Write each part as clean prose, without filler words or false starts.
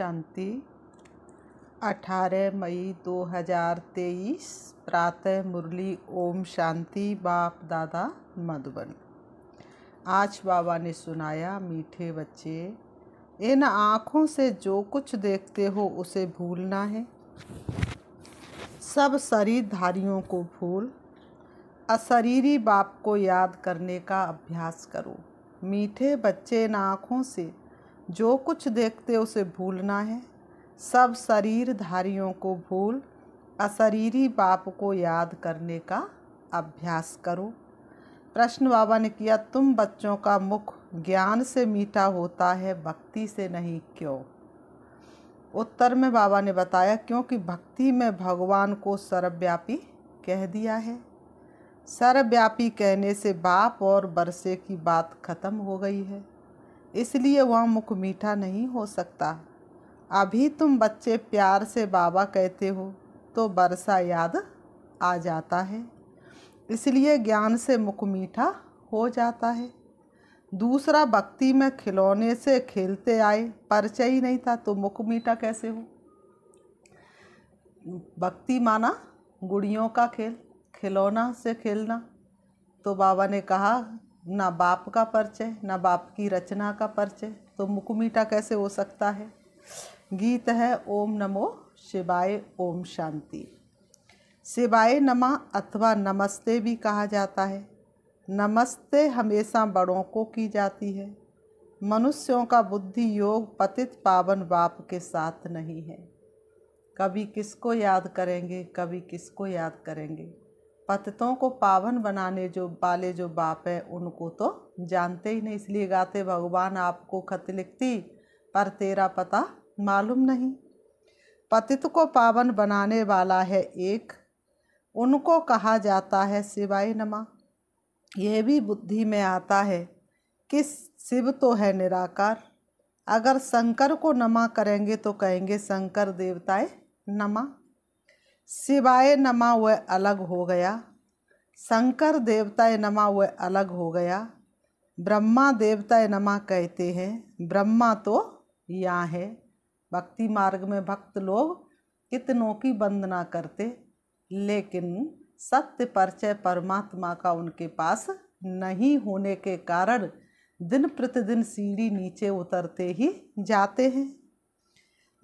शांति। 18 मई 2023 प्रातः मुरली। ओम शांति। बाप दादा मधुबन। आज बाबा ने सुनाया, मीठे बच्चे, इन आँखों से जो कुछ देखते हो उसे भूलना है। सब शरीरधारियों को भूल अशरीरी बाप को याद करने का अभ्यास करो। मीठे बच्चे, इन आँखों से जो कुछ देखते उसे भूलना है। सब शरीरधारियों को भूल अशरीरी बाप को याद करने का अभ्यास करो। प्रश्न बाबा ने किया, तुम बच्चों का मुख ज्ञान से मीठा होता है, भक्ति से नहीं, क्यों? उत्तर में बाबा ने बताया, क्योंकि भक्ति में भगवान को सर्वव्यापी कह दिया है। सर्वव्यापी कहने से बाप और बरसे की बात खत्म हो गई है, इसलिए वह मुख मीठा नहीं हो सकता। अभी तुम बच्चे प्यार से बाबा कहते हो तो बरसा याद आ जाता है, इसलिए ज्ञान से मुख मीठा हो जाता है। दूसरा, भक्ति में खिलौने से खेलते आए, परिचय ही नहीं था तो मुख मीठा कैसे हो? भक्ति माना गुड़ियों का खेल, खिलौना से खेलना। तो बाबा ने कहा, ना बाप का परिचय, ना बाप की रचना का परिचय, तो मुख मीठा कैसे हो सकता है? गीत है ओम नमो शिवाय। ओम शांति। शिवाय नमः अथवा नमस्ते भी कहा जाता है। नमस्ते हमेशा बड़ों को की जाती है। मनुष्यों का बुद्धि योग पतित पावन बाप के साथ नहीं है। कभी किसको याद करेंगे, कभी किसको याद करेंगे। पतितों को पावन बनाने वाले जो बाप है उनको तो जानते ही नहीं, इसलिए गाते, भगवान आपको खत लिखती पर तेरा पता मालूम नहीं। पतित को पावन बनाने वाला है एक, उनको कहा जाता है शिवाय नमः। यह भी बुद्धि में आता है कि शिव तो है निराकार। अगर शंकर को नमा करेंगे तो कहेंगे शंकर देवताए नमा। शिवाय नमः वह अलग हो गया, शंकर देवताए नमः वह अलग हो गया। ब्रह्मा देवताए नमः कहते हैं, ब्रह्मा तो यहाँ है। भक्ति मार्ग में भक्त लोग कितनों की वंदना करते, लेकिन सत्य परिचय परमात्मा का उनके पास नहीं होने के कारण दिन प्रतिदिन सीढ़ी नीचे उतरते ही जाते हैं।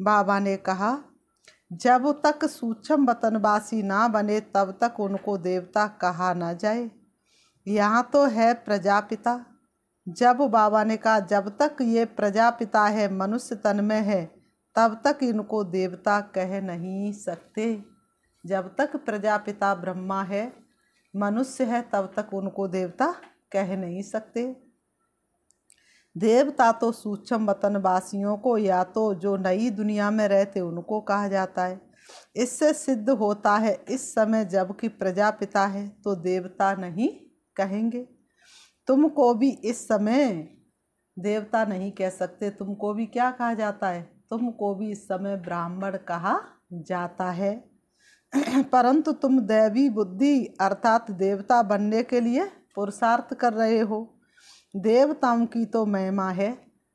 बाबा ने कहा, जब तक सूक्ष्म वतनवासी ना बने तब तक उनको देवता कहा ना जाए। यहाँ तो है प्रजापिता। जब बाबा ने कहा जब तक ये प्रजापिता है, मनुष्य तन में है, तब तक इनको देवता कह नहीं सकते। जब तक प्रजापिता ब्रह्मा है, मनुष्य है, तब तक उनको देवता कह नहीं सकते। देवता तो सूक्ष्म वतनवासियों को, या तो जो नई दुनिया में रहते उनको कहा जाता है। इससे सिद्ध होता है इस समय जबकि प्रजापिता है तो देवता नहीं कहेंगे। तुमको भी इस समय देवता नहीं कह सकते। तुमको भी क्या कहा जाता है? तुमको भी इस समय ब्राह्मण कहा जाता है। परंतु तुम दैवी बुद्धि अर्थात देवता बनने के लिए पुरुषार्थ कर रहे हो। देवताओं की तो महिमा है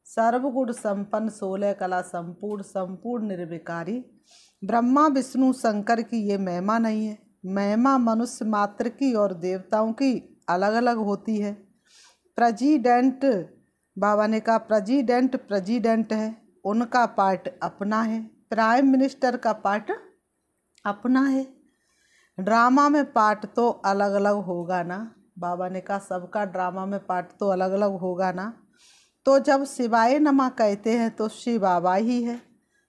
सर्वगुण संपन्न, 16 कला संपूर्ण, संपूर्ण निर्विकारी। ब्रह्मा विष्णु शंकर की ये महिमा नहीं है। महिमा मनुष्य मात्र की और देवताओं की अलग अलग होती है। प्रेसिडेंट, बाबा ने कहा प्रेसिडेंट है, उनका पार्ट अपना है। प्राइम मिनिस्टर का पार्ट अपना है। ड्रामा में पार्ट तो अलग अलग होगा ना। बाबा ने कहा सबका ड्रामा में पार्ट तो अलग अलग होगा ना। तो जब शिवाय नमः कहते हैं तो शिव बाबा ही है।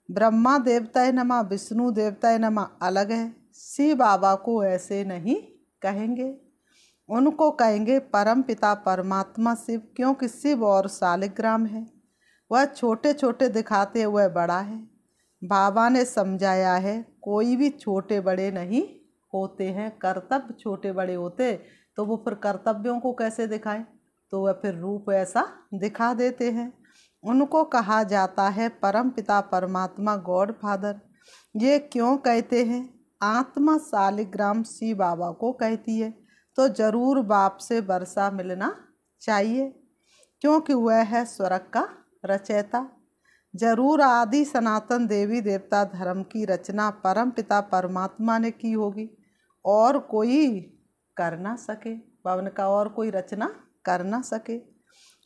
ब्रह्मा देवताए नमः, विष्णु देवताए नमः अलग है। शिव बाबा को ऐसे नहीं कहेंगे, उनको कहेंगे परम पिता परमात्मा शिव, क्योंकि शिव और शालिग्राम है। वह छोटे छोटे दिखाते हुए बड़ा है। बाबा ने समझाया है कोई भी छोटे बड़े नहीं होते हैं। कर्तव्य छोटे बड़े होते तो वो फिर कर्तव्यों को कैसे दिखाएं? तो वह फिर रूप ऐसा दिखा देते हैं। उनको कहा जाता है परम पिता परमात्मा, गॉड फादर। ये क्यों कहते हैं? आत्मा शालिग्राम शिव बाबा को कहती है तो जरूर बाप से वर्षा मिलना चाहिए, क्योंकि वह है स्वर्ग का रचयिता। जरूर आदि सनातन देवी देवता धर्म की रचना परम पिता परमात्मा ने की होगी, और कोई कर ना सके। पवन का और कोई रचना कर ना सके।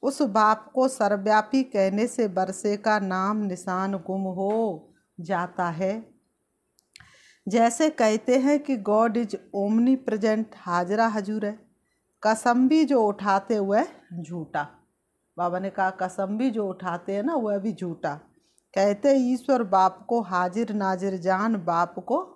उस बाप को सर्वव्यापी कहने से बरसे का नाम निशान गुम हो जाता है। जैसे कहते हैं कि गॉड इज ओमनी प्रेजेंट, हाजरा हजूर है। कसम भी जो उठाते हुए झूठा। बाबा ने कहा कसम भी जो उठाते हैं ना वह भी झूठा। कहते ईश्वर बाप को हाजिर नाजिर जान, बाप को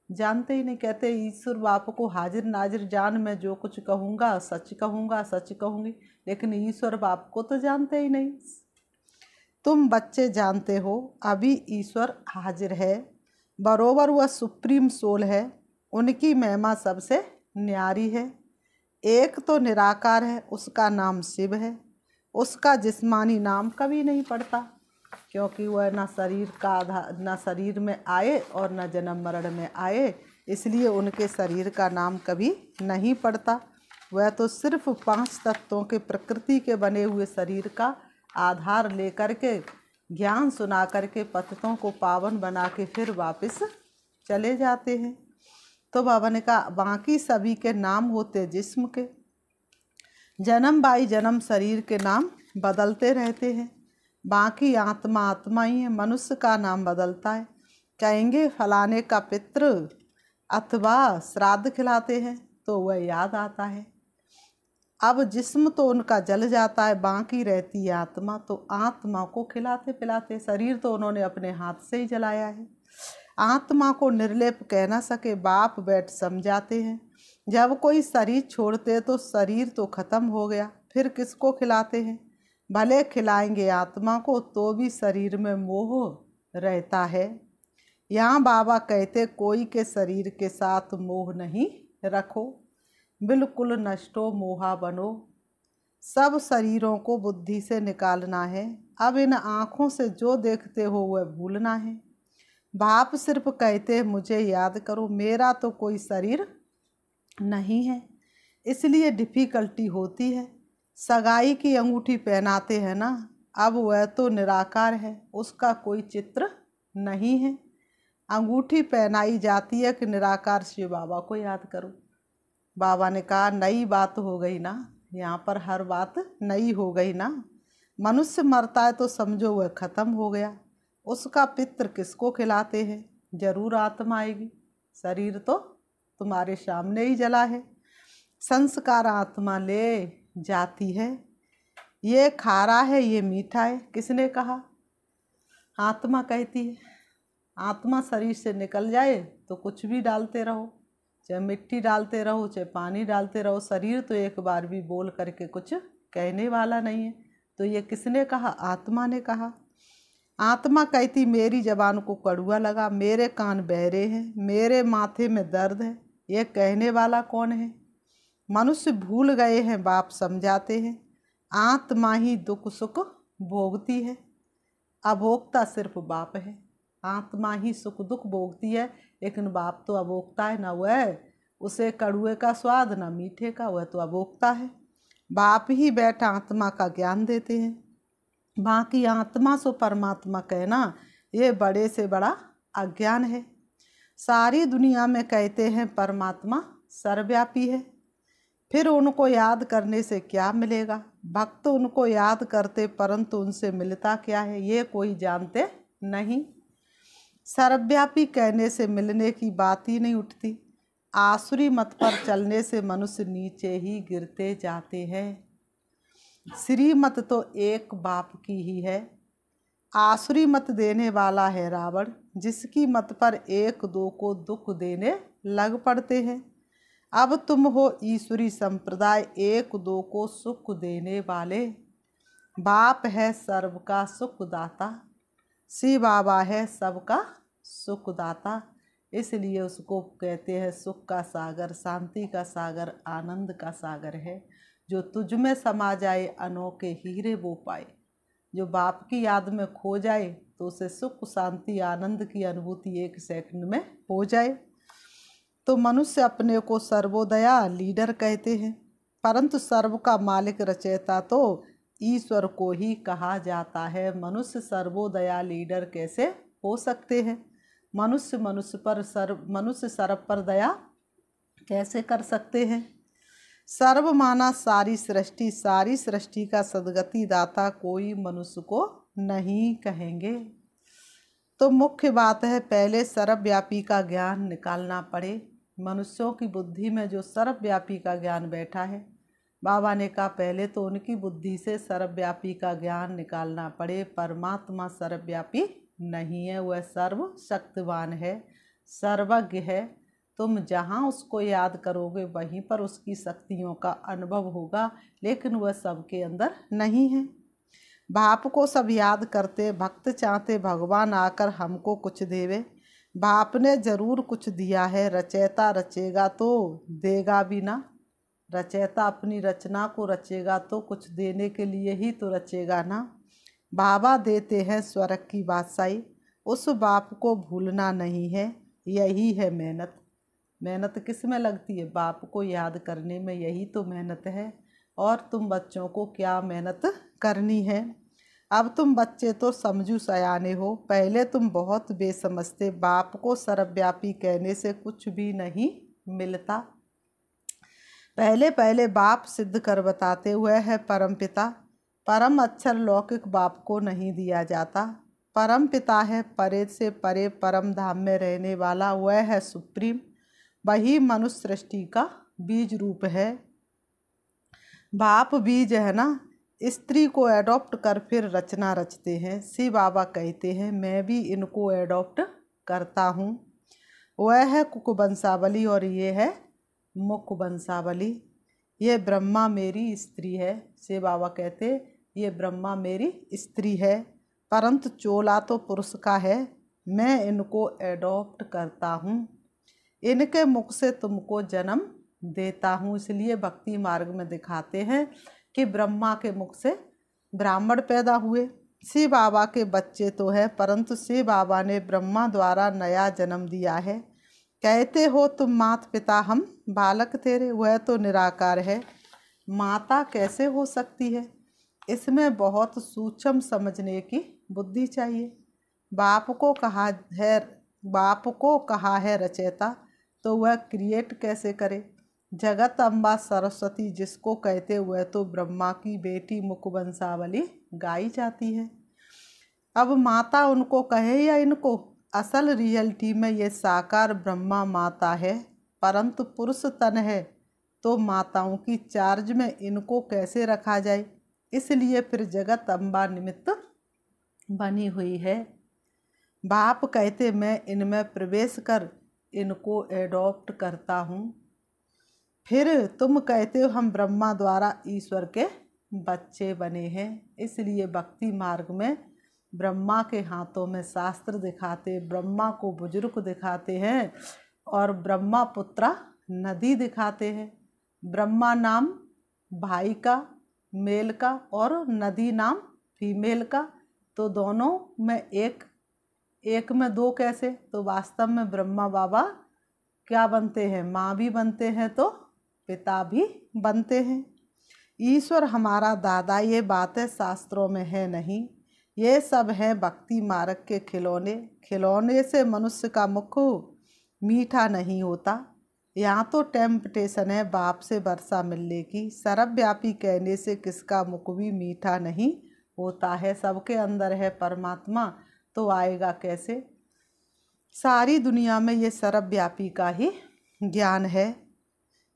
जानते ही नहीं। कहते ईश्वर बाप को हाजिर नाजिर जान, मैं जो कुछ कहूँगा सच कहूँगा, सच कहूँगी, लेकिन ईश्वर बाप को तो जानते ही नहीं। तुम बच्चे जानते हो अभी ईश्वर हाजिर है, बरोबर वह सुप्रीम सोल है। उनकी महिमा सबसे न्यारी है। एक तो निराकार है, उसका नाम शिव है। उसका जिस्मानी नाम कभी नहीं पड़ता, क्योंकि वह न शरीर का आधार, न शरीर में आए और न जन्म मरण में आए, इसलिए उनके शरीर का नाम कभी नहीं पड़ता। वह तो सिर्फ 5 तत्वों के प्रकृति के बने हुए शरीर का आधार लेकर के ज्ञान सुना करके पतितों को पावन बना के फिर वापस चले जाते हैं। तो बाबा ने कहा बाकी सभी के नाम होते जिस्म के, जन्म बाई जन्म शरीर के नाम बदलते रहते हैं। बाकी आत्मा आत्मा ही है। मनुष्य का नाम बदलता है। कहेंगे फलाने का पितृ अथवा श्राद्ध खिलाते हैं तो वह याद आता है। अब जिस्म तो उनका जल जाता है, बाकी रहती है आत्मा, तो आत्मा को खिलाते पिलाते। शरीर तो उन्होंने अपने हाथ से ही जलाया है। आत्मा को निर्लेप कह ना सके, बाप बैठ समझाते हैं। जब कोई शरीर छोड़ते तो शरीर तो खत्म हो गया, फिर किसको खिलाते हैं? भले खिलाएंगे आत्मा को तो भी शरीर में मोह रहता है। यहाँ बाबा कहते कोई के शरीर के साथ मोह नहीं रखो, बिल्कुल नष्टो मोहा बनो। सब शरीरों को बुद्धि से निकालना है। अब इन आँखों से जो देखते हो वह भूलना है। बाप सिर्फ कहते मुझे याद करो, मेरा तो कोई शरीर नहीं है, इसलिए डिफ़िकल्टी होती है। सगाई की अंगूठी पहनाते हैं ना, अब वह तो निराकार है, उसका कोई चित्र नहीं है। अंगूठी पहनाई जाती है कि निराकार शिव बाबा को याद करो। बाबा ने कहा नई बात हो गई ना, यहाँ पर हर बात नई हो गई ना। मनुष्य मरता है तो समझो वह खत्म हो गया। उसका पितृ किसको खिलाते हैं? जरूर आत्मा आएगी। शरीर तो तुम्हारे सामने ही जला है। संस्कार आत्मा ले जाती है। ये खारा है, ये मीठा है, किसने कहा? आत्मा कहती है। आत्मा शरीर से निकल जाए तो कुछ भी डालते रहो, चाहे मिट्टी डालते रहो, चाहे पानी डालते रहो, शरीर तो एक बार भी बोल करके कुछ कहने वाला नहीं है। तो ये किसने कहा? आत्मा ने कहा। आत्मा कहती मेरी जबान को कड़ुआ लगा, मेरे कान बहरे हैं, मेरे माथे में दर्द है, ये कहने वाला कौन है? मनुष्य भूल गए हैं, बाप समझाते हैं। आत्मा ही दुख सुख भोगती है, अभोक्ता सिर्फ बाप है। आत्मा ही सुख दुख भोगती है, लेकिन बाप तो अभोक्ता है ना। वह उसे कड़ुए का स्वाद ना मीठे का, वह तो अभोक्ता है। बाप ही बैठा आत्मा का ज्ञान देते हैं। बाकी आत्मा सो परमात्मा कहना ये बड़े से बड़ा अज्ञान है। सारी दुनिया में कहते हैं परमात्मा सर्वव्यापी है, फिर उनको याद करने से क्या मिलेगा? भक्त उनको याद करते परंतु उनसे मिलता क्या है ये कोई जानते नहीं। सर्वव्यापी कहने से मिलने की बात ही नहीं उठती। आसुरी मत पर चलने से मनुष्य नीचे ही गिरते जाते हैं। श्रीमत तो एक बाप की ही है। आसुरी मत देने वाला है रावण, जिसकी मत पर एक दो को दुख देने लग पड़ते हैं। अब तुम हो ईश्वरी संप्रदाय, एक दो को सुख देने वाले। बाप है सर्व का सुखदाता, शिव बाबा है सबका सुखदाता, इसलिए उसको कहते हैं सुख का सागर, शांति का सागर, आनंद का सागर है। जो तुझ में समा जाए अनोखे हीरे वो पाए। जो बाप की याद में खो जाए तो उसे सुख शांति आनंद की अनुभूति 1 सेकंड में हो जाए। तो मनुष्य अपने को सर्वोदया लीडर कहते हैं, परंतु सर्व का मालिक रचयिता तो ईश्वर को ही कहा जाता है। मनुष्य सर्वोदया लीडर कैसे हो सकते हैं? मनुष्य सर्व पर दया कैसे कर सकते हैं? सर्व माना सारी सृष्टि का सद्गति दाता कोई मनुष्य को नहीं कहेंगे। तो मुख्य बात है पहले सर्वव्यापी का ज्ञान निकालना पड़े। मनुष्यों की बुद्धि में जो सर्वव्यापी का ज्ञान बैठा है, बाबा ने कहा पहले तो उनकी बुद्धि से सर्वव्यापी का ज्ञान निकालना पड़े। परमात्मा सर्वव्यापी नहीं है, वह सर्वशक्तिवान है, सर्वज्ञ है। तुम जहाँ उसको याद करोगे वहीं पर उसकी शक्तियों का अनुभव होगा, लेकिन वह सबके अंदर नहीं है। बाप को सब याद करते, भक्त चाहते भगवान आकर हमको कुछ देवे। बाप ने जरूर कुछ दिया है, रचयिता रचेगा तो देगा भी ना। रचयिता अपनी रचना को रचेगा तो कुछ देने के लिए ही तो रचेगा ना। बाबा देते हैं स्वर्ग की बादशाही, उस बाप को भूलना नहीं है। यही है मेहनत। मेहनत किस में लगती है? बाप को याद करने में, यही तो मेहनत है। और तुम बच्चों को क्या मेहनत करनी है? अब तुम बच्चे तो समझू सयाने हो, पहले तुम बहुत बेसमझते। बाप को सर्वव्यापी कहने से कुछ भी नहीं मिलता। पहले पहले बाप सिद्ध कर बताते हुए है परम पिता। परम अक्षर लौकिक बाप को नहीं दिया जाता। परम पिता है परे से परे परम धाम में रहने वाला, वह है सुप्रीम। वही मनुष्य सृष्टि का बीज रूप है। बाप बीज है ना, स्त्री को एडॉप्ट कर फिर रचना रचते हैं। शिव बाबा कहते हैं मैं भी इनको एडॉप्ट करता हूँ। वह है कुक वंशावली और ये है मुख वंशावली। ये ब्रह्मा मेरी स्त्री है। शिव बाबा कहते ये ब्रह्मा मेरी स्त्री है, परंतु चोला तो पुरुष का है। मैं इनको एडॉप्ट करता हूँ, इनके मुख से तुमको जन्म देता हूँ। इसलिए भक्ति मार्ग में दिखाते हैं कि ब्रह्मा के मुख से ब्राह्मण पैदा हुए। शिव बाबा के बच्चे तो है, परंतु शिव बाबा ने ब्रह्मा द्वारा नया जन्म दिया है। कहते हो तुम माता पिता हम बालक तेरे, वह तो निराकार है। माता कैसे हो सकती है? इसमें बहुत सूक्ष्म समझने की बुद्धि चाहिए। बाप को कहा है रचयिता, तो वह क्रिएट कैसे करे? जगत अम्बा सरस्वती जिसको कहते हुए तो ब्रह्मा की बेटी मुख वंशावली गाई जाती है। अब माता उनको कहे या इनको? असल रियलिटी में ये साकार ब्रह्मा माता है, परंतु पुरुष तन है, तो माताओं की चार्ज में इनको कैसे रखा जाए? इसलिए फिर जगत अम्बा निमित्त बनी हुई है। बाप कहते मैं इनमें प्रवेश कर इनको एडॉप्ट करता हूँ। फिर तुम कहते हो हम ब्रह्मा द्वारा ईश्वर के बच्चे बने हैं। इसलिए भक्ति मार्ग में ब्रह्मा के हाथों में शास्त्र दिखाते, ब्रह्मा को बुजुर्ग दिखाते हैं और ब्रह्मा पुत्रा नदी दिखाते हैं। ब्रह्मा नाम भाई का मेल का और नदी नाम फीमेल का, तो दोनों में एक में दो कैसे? तो वास्तव में ब्रह्मा बाबा क्या बनते हैं? माँ भी बनते हैं तो पिता भी बनते हैं। ईश्वर हमारा दादा, ये बातें शास्त्रों में है नहीं। ये सब है भक्ति मार्ग के खिलौने। खिलौने से मनुष्य का मुख मीठा नहीं होता। यहाँ तो टेम्पटेशन है बाप से वर्षा मिलने की। सर्वव्यापी कहने से किसका मुख भी मीठा नहीं होता है। सबके अंदर है परमात्मा, तो आएगा कैसे? सारी दुनिया में ये सर्वव्यापी का ही ज्ञान है।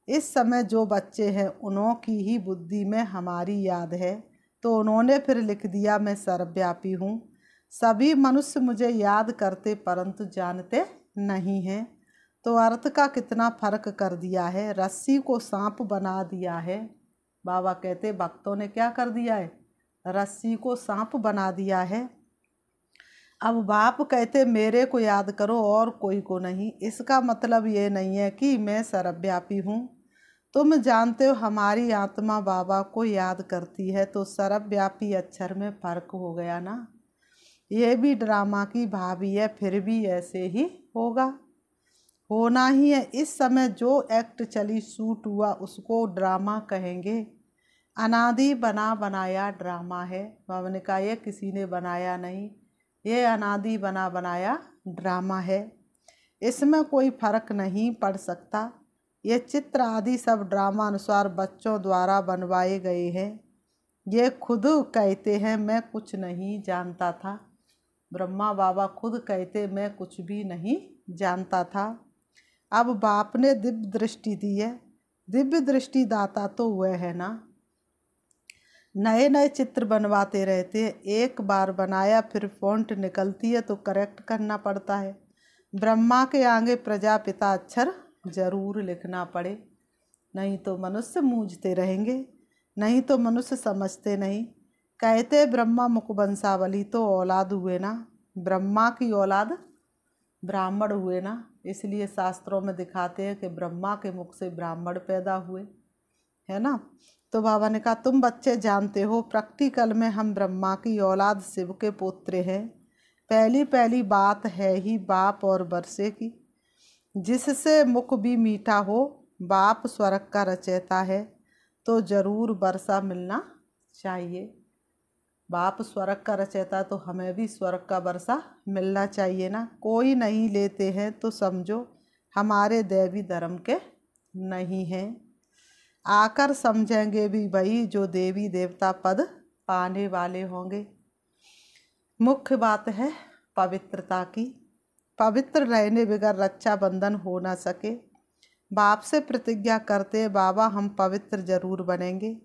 इस समय जो बच्चे हैं उन्हों की ही बुद्धि में हमारी याद है, तो उन्होंने फिर लिख दिया मैं सर्वव्यापी हूँ। सभी मनुष्य मुझे याद करते परंतु जानते नहीं हैं। तो अर्थ का कितना फर्क कर दिया है। रस्सी को सांप बना दिया है। बाबा कहते भक्तों ने क्या कर दिया है? रस्सी को सांप बना दिया है। अब बाप कहते मेरे को याद करो और कोई को नहीं। इसका मतलब ये नहीं है कि मैं सर्वव्यापी हूँ। तुम जानते हो हमारी आत्मा बाबा को याद करती है, तो सर्वव्यापी अक्षर में फर्क हो गया ना। ये भी ड्रामा की भाभी है, फिर भी ऐसे ही होगा, होना ही है। इस समय जो एक्ट चली शूट हुआ उसको ड्रामा कहेंगे, अनादि बना बनाया ड्रामा है। बाबा ने कहा ये किसी ने बनाया नहीं, ये अनादि बना बनाया ड्रामा है, इसमें कोई फर्क नहीं पड़ सकता। ये चित्र आदि सब ड्रामा अनुसार बच्चों द्वारा बनवाए गए हैं। ये खुद कहते हैं मैं कुछ नहीं जानता था। ब्रह्मा बाबा खुद कहते मैं कुछ भी नहीं जानता था। अब बाप ने दिव्य दृष्टि दी है, दिव्य दृष्टि दाता तो वह है ना। नए नए चित्र बनवाते रहते हैं, एक बार बनाया फिर फॉन्ट निकलती है तो करेक्ट करना पड़ता है। ब्रह्मा के आगे प्रजापिता अक्षर जरूर लिखना पड़े, नहीं तो मनुष्य मूझते रहेंगे, नहीं तो मनुष्य समझते नहीं। कहते ब्रह्मा मुख वंशावली तो औलाद हुए ना, ब्रह्मा की औलाद ब्राह्मण हुए ना, इसलिए शास्त्रों में दिखाते हैं कि ब्रह्मा के मुख से ब्राह्मण पैदा हुए, है ना। तो बाबा ने कहा तुम बच्चे जानते हो प्रैक्टिकल में हम ब्रह्मा की औलाद शिव के पुत्र हैं। पहली पहली बात है ही बाप और बरसे की, जिससे मुख भी मीठा हो। बाप स्वर्ग का रचयिता है तो जरूर वर्षा मिलना चाहिए। बाप स्वर्ग का रचयिता तो हमें भी स्वर्ग का वर्षा मिलना चाहिए ना। कोई नहीं लेते हैं तो समझो हमारे देवी धर्म के नहीं हैं। आकर समझेंगे भी वही जो देवी देवता पद पाने वाले होंगे। मुख्य बात है पवित्रता की। पवित्र रहने बगैर रक्षा बंधन हो ना सके। बाप से प्रतिज्ञा करते बाबा हम पवित्र जरूर बनेंगे।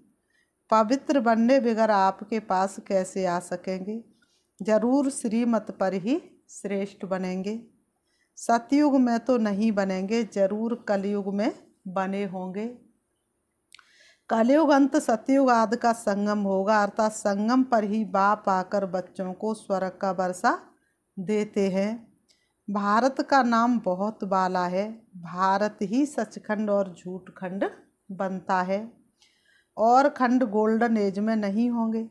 पवित्र बनने बगैर आपके पास कैसे आ सकेंगे। जरूर श्रीमत पर ही श्रेष्ठ बनेंगे। सतयुग में तो नहीं बनेंगे, जरूर कलयुग में बने होंगे। कलयुग अंत सतयुग आदि का संगम होगा, अर्थात संगम पर ही बाप आकर बच्चों को स्वर्ग का वर्षा देते हैं। भारत का नाम बहुत बाला है, भारत ही सचखंड और झूठ खंड बनता है। और खंड गोल्डन एज में नहीं होंगे,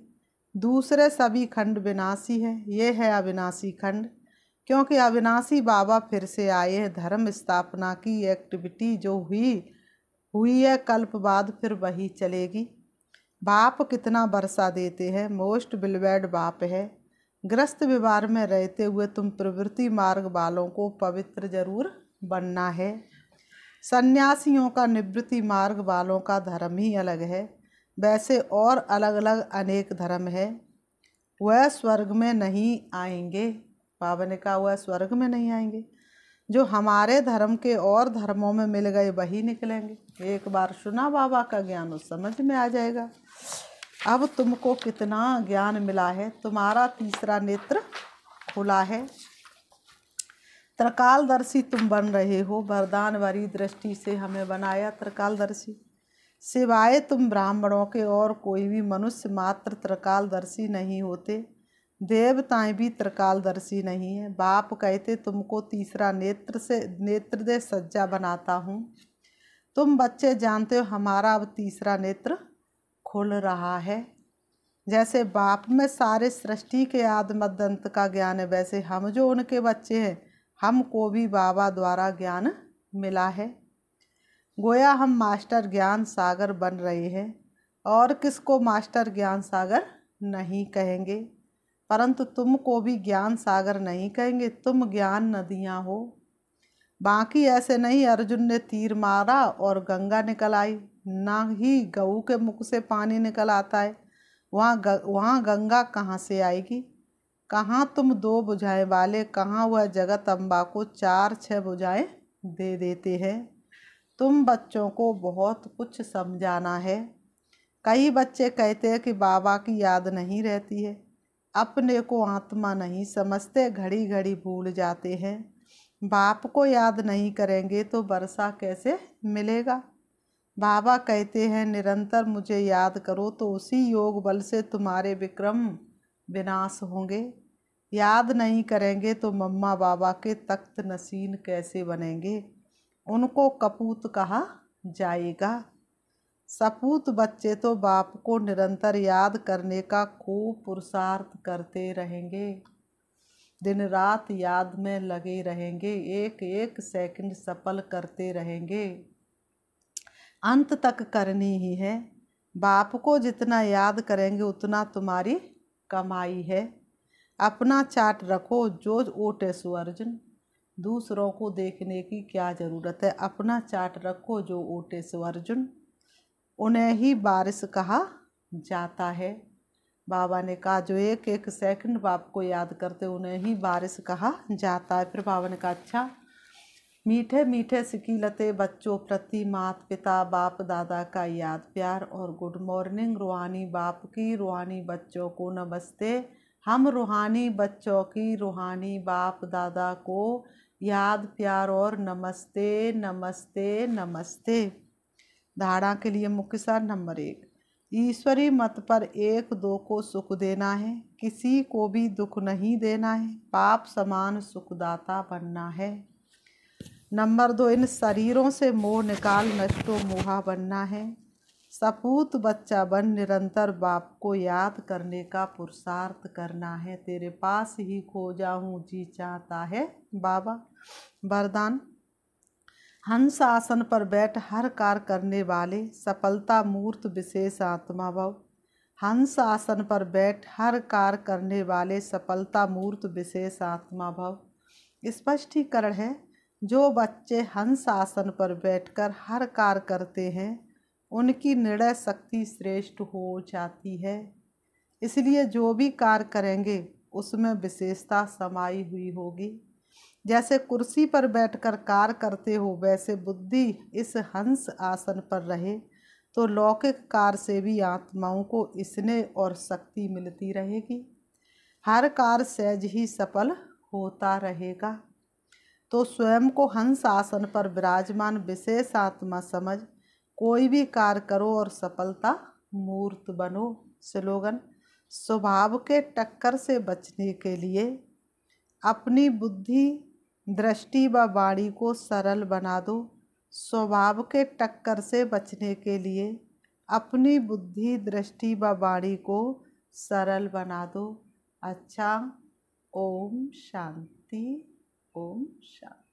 दूसरे सभी खंड विनाशी है, ये है अविनाशी खंड। क्योंकि अविनाशी बाबा फिर से आए हैं। धर्म स्थापना की एक्टिविटी जो हुई है कल्प बाद फिर वही चलेगी। बाप कितना वर्षा देते हैं, मोस्ट बिलवेड बाप है। ग्रस्त व्यवहार में रहते हुए तुम प्रवृत्ति मार्ग वालों को पवित्र जरूर बनना है। सन्यासियों का निवृत्ति मार्ग वालों का धर्म ही अलग है, वैसे और अलग अलग अनेक धर्म है। वह स्वर्ग में नहीं आएंगे। बाबा ने कहा वह स्वर्ग में नहीं आएंगे, जो हमारे धर्म के और धर्मों में मिल गए वही निकलेंगे। एक बार सुना बाबा का ज्ञान उस समझ में आ जाएगा। अब तुमको कितना ज्ञान मिला है, तुम्हारा तीसरा नेत्र खुला है, त्रिकालदर्शी तुम बन रहे हो। वरदान भरी दृष्टि से हमें बनाया त्रिकालदर्शी। सिवाय तुम ब्राह्मणों के और कोई भी मनुष्य मात्र त्रिकालदर्शी नहीं होते, देवताएं भी त्रिकालदर्शी नहीं है। बाप कहते तुमको तीसरा नेत्र दे सज्जा बनाता हूँ। तुम बच्चे जानते हो हमारा अब तीसरा नेत्र खुल रहा है। जैसे बाप में सारे सृष्टि के आदि मध्य अंत का ज्ञान है, वैसे हम जो उनके बच्चे हैं हमको भी बाबा द्वारा ज्ञान मिला है। गोया हम मास्टर ज्ञान सागर बन रहे हैं, और किसको मास्टर ज्ञान सागर नहीं कहेंगे, परंतु तुमको भी ज्ञान सागर नहीं कहेंगे, तुम ज्ञान नदियाँ हो। बाकी ऐसे नहीं अर्जुन ने तीर मारा और गंगा निकल आई, ना ही गऊ के मुख से पानी निकल आता है। वहाँ गंगा कहाँ से आएगी। कहाँ तुम 2 बुझाएं वाले, कहाँ वह जगत अम्बा को 4-6 बुझाएं दे देते हैं। तुम बच्चों को बहुत कुछ समझाना है। कई बच्चे कहते हैं कि बाबा की याद नहीं रहती है, अपने को आत्मा नहीं समझते, घड़ी घड़ी भूल जाते हैं। बाप को याद नहीं करेंगे तो वर्षा कैसे मिलेगा। बाबा कहते हैं निरंतर मुझे याद करो तो उसी योग बल से तुम्हारे विक्रम विनाश होंगे। याद नहीं करेंगे तो मम्मा बाबा के तख्त नसीन कैसे बनेंगे, उनको कपूत कहा जाएगा। सपूत बच्चे तो बाप को निरंतर याद करने का खूब पुरुषार्थ करते रहेंगे, दिन रात याद में लगे रहेंगे, एक एक सेकंड सफल करते रहेंगे, अंत तक करनी ही है। बाप को जितना याद करेंगे उतना तुम्हारी कमाई है। अपना चाट रखो जो ओटे सो अर्जुन। दूसरों को देखने की क्या ज़रूरत है, अपना चाट रखो जो ओटे सो अर्जुन। उन्हें ही बारिश कहा जाता है। बाबा ने कहा जो एक एक सेकंड बाप को याद करते उन्हें ही बारिश कहा जाता है। फिर बाबा ने कहा अच्छा, मीठे मीठे सिकीलते बच्चों प्रति माता पिता बाप दादा का याद प्यार और गुड मॉर्निंग। रूहानी बाप की रूहानी बच्चों को नमस्ते। हम रूहानी बच्चों की रूहानी बाप दादा को याद प्यार और नमस्ते नमस्ते नमस्ते। धारणा के लिए मुख्य सार नंबर 1, ईश्वरी मत पर एक दो को सुख देना है, किसी को भी दुख नहीं देना है, पाप समान सुखदाता बनना है। नंबर 2, इन शरीरों से मोह निकाल नष्टो मोहा बनना है। सपूत बच्चा बन निरंतर बाप को याद करने का पुरुषार्थ करना है। तेरे पास ही खो जाऊं जी चाहता है बाबा। वरदान, हंस आसन पर बैठ हर कार्य करने वाले सफलता मूर्त विशेष आत्मा भव। हंस आसन पर बैठ हर कार्य करने वाले सफलता मूर्त विशेष आत्मा भव। स्पष्टीकरण है, जो बच्चे हंस आसन पर बैठकर हर कार्य करते हैं उनकी निर्णय शक्ति श्रेष्ठ हो जाती है। इसलिए जो भी कार्य करेंगे उसमें विशेषता समाई हुई होगी। जैसे कुर्सी पर बैठकर कार्य करते हो वैसे बुद्धि इस हंस आसन पर रहे तो लौकिक कार्य से भी आत्माओं को स्नेह और शक्ति मिलती रहेगी। हर कार्य सहज ही सफल होता रहेगा। तो स्वयं को हंस आसन पर विराजमान विशेष आत्मा समझ कोई भी कार्य करो और सफलता मूर्त बनो। स्लोगन, स्वभाव के टक्कर से बचने के लिए अपनी बुद्धि दृष्टि व वाणी को सरल बना दो। स्वभाव के टक्कर से बचने के लिए अपनी बुद्धि दृष्टि व वाणी को सरल बना दो। अच्छा, ओम शांति, ओम शांति।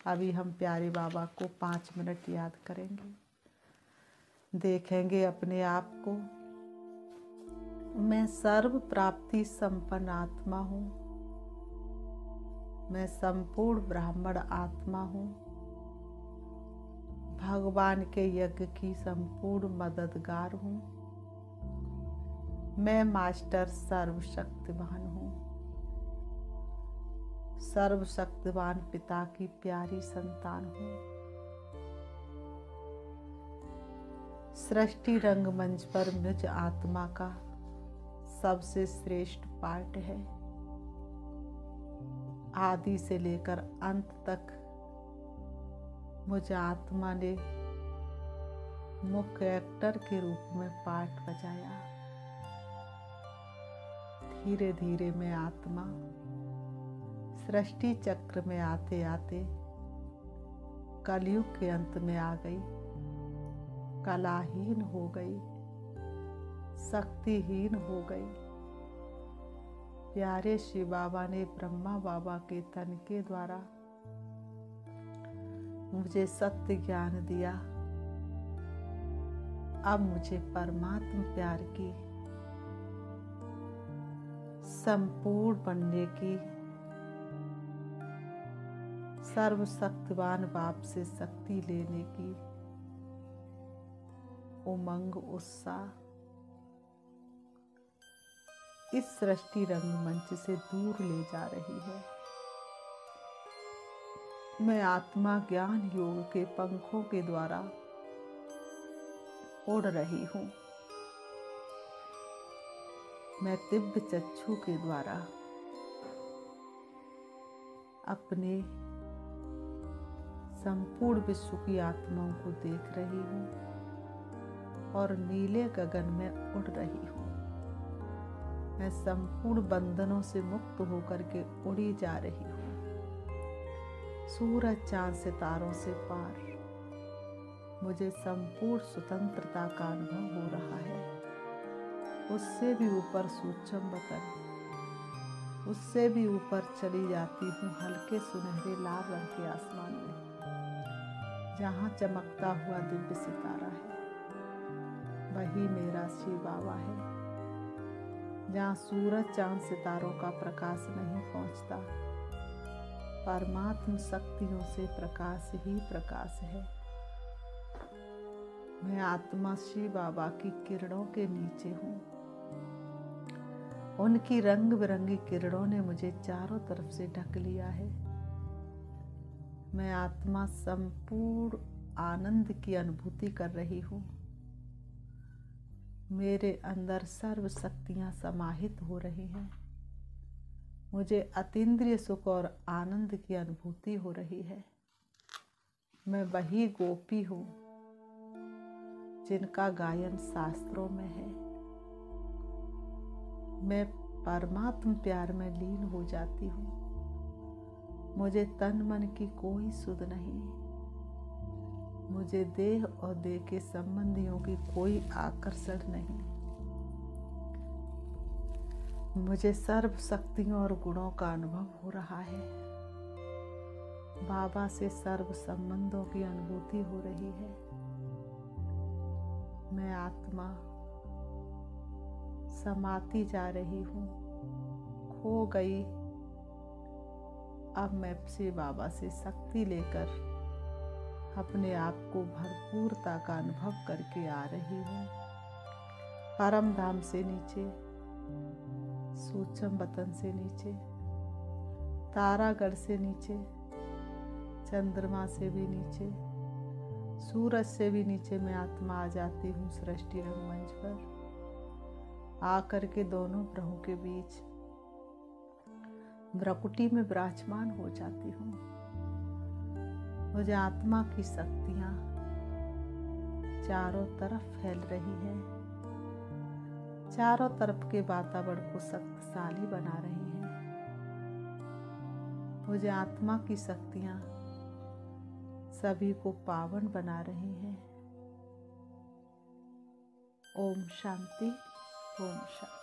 अभी हम प्यारे बाबा को 5 मिनट याद करेंगे। देखेंगे अपने आप को, मैं सर्व प्राप्ति संपन्न आत्मा हूँ, मैं संपूर्ण ब्राह्मण आत्मा हूँ, भगवान के यज्ञ की संपूर्ण मददगार हूँ, मैं मास्टर सर्वशक्तिमान हूँ, सर्वशक्तिमान पिता की प्यारी संतान हूँ। सृष्टि रंगमंच पर मुझ आत्मा का सबसे श्रेष्ठ पाठ है। आदि से लेकर अंत तक मुझ आत्मा ने मुख्य एक्टर के रूप में पाठ बजाया। धीरे धीरे मैं आत्मा सृष्टि चक्र में आते आते कलयुग के अंत में आ गई, कलाहीन हो गई, शक्तिहीन हो गई। प्यारे शिव बाबा ने ब्रह्मा बाबा के तन के द्वारा मुझे सत्य ज्ञान दिया। अब मुझे परमात्मा प्यार की संपूर्ण बनने की, सर्वशक्तिवान बाप से शक्ति लेने की उमंग उत्साह इस सृष्टि रंगमंच से दूर ले जा रही है। मैं आत्मा ज्ञान योग के पंखों के द्वारा उड़ रही हूँ। मैं दिव्य चक्षु के द्वारा अपने संपूर्ण विश्व की आत्माओं को देख रही हूँ और नीले गगन में उड़ रही हूँ। मैं संपूर्ण बंधनों से मुक्त होकर के उड़ी जा रही हूँ। सूरज चांद सितारों से पार मुझे संपूर्ण स्वतंत्रता का अनुभव हो रहा है। उससे भी ऊपर सूक्ष्म वतन, उससे भी ऊपर चली जाती हूँ हल्के सुनहरे लाल रंग के आसमान में, जहाँ चमकता हुआ दिव्य सितारा है। वही मेरा शिव बाबा है। जहाँ सूरज चांद सितारों का प्रकाश नहीं पहुँचता, परमात्म शक्तियों से प्रकाश ही प्रकाश है। मैं आत्मा शिव बाबा की किरणों के नीचे हूँ। उनकी रंग बिरंगी किरणों ने मुझे चारों तरफ से ढक लिया है। मैं आत्मा संपूर्ण आनंद की अनुभूति कर रही हूँ। मेरे अंदर सर्व शक्तियाँ समाहित हो रही हैं। मुझे अतीन्द्रिय सुख और आनंद की अनुभूति हो रही है। मैं वही गोपी हूँ जिनका गायन शास्त्रों में है। मैं परमात्म प्यार में लीन हो जाती हूँ। मुझे तन मन की कोई सुध नहीं। मुझे देह और देह के संबंधियों की कोई आकर्षण नहीं। मुझे सर्व शक्तियों और गुणों का अनुभव हो रहा है। बाबा से सर्व संबंधों की अनुभूति हो रही है। मैं आत्मा समाती जा रही हूँ, खो गई। अब मैं शिव बाबा से शक्ति लेकर अपने आप को भरपूरता का अनुभव करके आ रही हूँ। परम धाम से नीचे, सूक्ष्म वतन से नीचे, तारागढ़ से नीचे, चंद्रमा से भी नीचे, सूरज से भी नीचे मैं आत्मा आ जाती हूँ सृष्टि रंगमंच पर। आकर के दोनों ग्रहों के बीच भ्रकुटी में विराजमान हो जाती हूँ। मुझे आत्मा की शक्तियाँ चारों तरफ फैल रही है, चारों तरफ के वातावरण को शक्तिशाली बना रही हैं। मुझे आत्मा की शक्तियाँ सभी को पावन बना रही हैं। ओम शांति, ओम शांति।